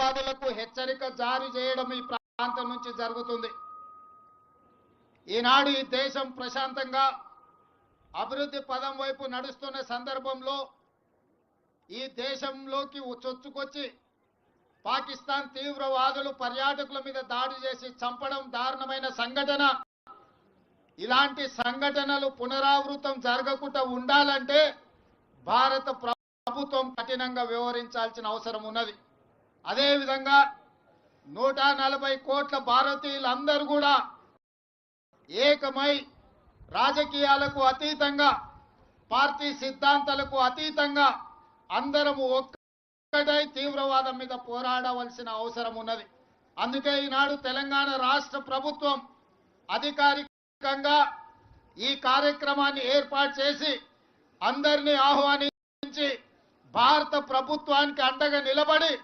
తీవ్రవాదులకు హెచ్చరిక జారీ చేయడం ఈ ప్రాంతం నుంచి జరుగుతుంది. ఈనాడు ఈ దేశం ప్రశాంతంగా అభివృద్ధి పదం వైపు నడుస్తున్న సందర్భంలో ఈ దేశంలోకి చొచ్చుకొచ్చి పాకిస్తాన్ తీవ్రవాదులు పర్యాటకుల మీద దాడి చేసి చంపడం దారుణమైన సంఘటన. ఇలాంటి సంఘటనలు పునరావృతం జరగకుండా ఉండాలంటే భారత ప్రభుత్వం కఠినంగా వ్యవహరించాల్సిన అవసరం ఉన్నది. అదేవిధంగా 140 కోట్ల భారతీయులందరూ కూడా ఏకమై రాజకీయాలకు అతీతంగా పార్టీ సిద్ధాంతాలకు అతీతంగా అందరము ఒక్కటై తీవ్రవాదం మీద పోరాడవలసిన అవసరం ఉన్నది. అందుకే ఈనాడు తెలంగాణ రాష్ట్ర ప్రభుత్వం అధికారికంగా ఈ కార్యక్రమాన్ని ఏర్పాటు చేసి అందరినీ ఆహ్వానించి భారత ప్రభుత్వానికి అండగా నిలబడి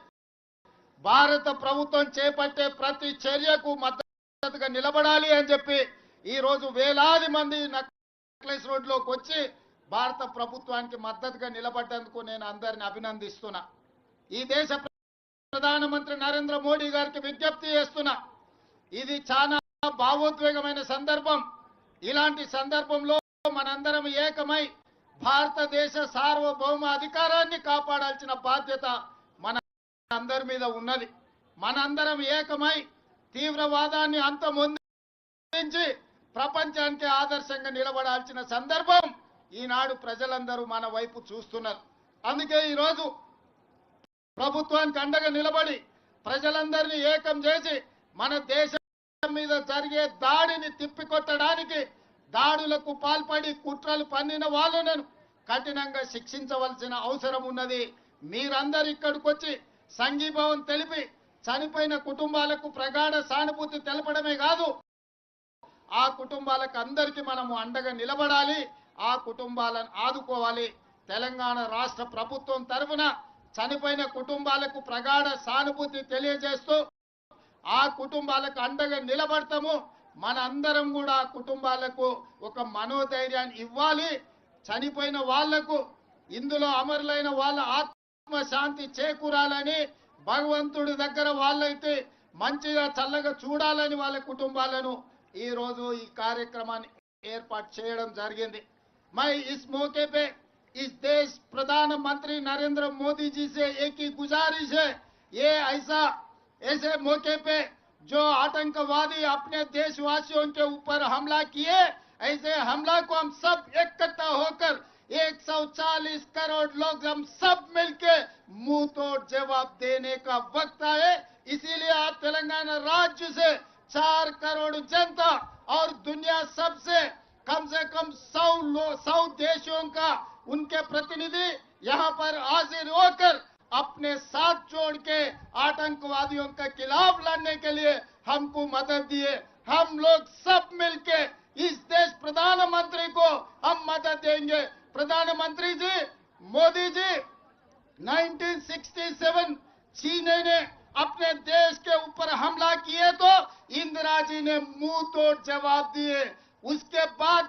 భారత ప్రభుత్వం చేపట్టే ప్రతి చర్యకు మద్దతుగా నిలబడాలి అని చెప్పి ఈ రోజు వేలాది మంది నెక్లెస్ రోడ్లోకి వచ్చి భారత ప్రభుత్వానికి మద్దతుగా నిలబడ్డందుకు నేను అందరిని అభినందిస్తున్నా. ఈ దేశ ప్రధానమంత్రి నరేంద్ర మోడీ గారికి విజ్ఞప్తి చేస్తున్నా. ఇది చాలా భావోద్వేగమైన సందర్భం. ఇలాంటి సందర్భంలో మనందరం ఏకమై భారతదేశ సార్వభౌమ అధికారాన్ని కాపాడాల్సిన బాధ్యత మన అందరి మీద ఉన్నది. మనందరం ఏకమై తీవ్రవాదాన్ని అంతమొందించి ప్రపంచానికి ఆదర్శంగా నిలబడాల్సిన సందర్భం ఈనాడు ప్రజలందరూ మన వైపు చూస్తున్నారు. అందుకే ఈరోజు ప్రభుత్వానికి అండగా నిలబడి ప్రజలందరినీ ఏకం చేసి మన దేశం మీద జరిగే దాడిని తిప్పికొట్టడానికి దాడులకు పాల్పడి కుట్రలు పన్నిన వాళ్ళను కఠినంగా శిక్షించవలసిన అవసరం ఉన్నది. మీరందరూ ఇక్కడికి వచ్చి సంఘీభావం తెలిపి చనిపోయిన కుటుంబాలకు ప్రగాఢ సానుభూతి తెలపడమే కాదు, ఆ కుటుంబాలకు అందరికీ మనము అండగా నిలబడాలి, ఆ కుటుంబాలను ఆదుకోవాలి. తెలంగాణ రాష్ట్ర ప్రభుత్వం తరఫున చనిపోయిన కుటుంబాలకు ప్రగాఢ సానుభూతి తెలియజేస్తూ ఆ కుటుంబాలకు అండగా నిలబడతాము. మన అందరం కూడా ఆ కుటుంబాలకు ఒక మనోధైర్యాన్ని ఇవ్వాలి. చనిపోయిన వాళ్లకు ఇందులో అమరులైన వాళ్ళ ఆత్మశాంతి చేకూరాలని భగవంతుడి దగ్గర వాళ్ళైతే మంచిగా చల్లగా చూడాలని వాళ్ళ కుటుంబాలను ఈ రోజు ఈ కార్యక్రమాన్ని ఏర్పాటు చేయడం జరిగింది. मैं इस मौके पे इस देश प्रधानमंत्री नरेंद्र मोदी जी से एक ही गुजारिश है, ये ऐसे मौके पे जो आतंकवादी अपने देशवासियों के ऊपर हमला किए, ऐसे हमला को हम सब इकट्ठा होकर 140 करोड़ लोग हम सब मिलके मुंह तोड़ जवाब देने का वक्त आए। इसीलिए आज तेलंगाना राज्य से 4 करोड़ जनता और दुनिया सबसे कम 100 देशों का उनके प्रतिनिधि यहाँ पर हाजिर होकर अपने साथ जोड़ के आतंकवादियों के खिलाफ लड़ने के लिए हमको मदद दिए। हम लोग सब मिलके इस देश प्रधानमंत्री को हम मदद देंगे। प्रधानमंत्री जी मोदी जी 1967 चीन ने अपने देश के ऊपर हमला किए तो इंदिरा जी ने मुंह तोड़ जवाब दिए। उसके बाद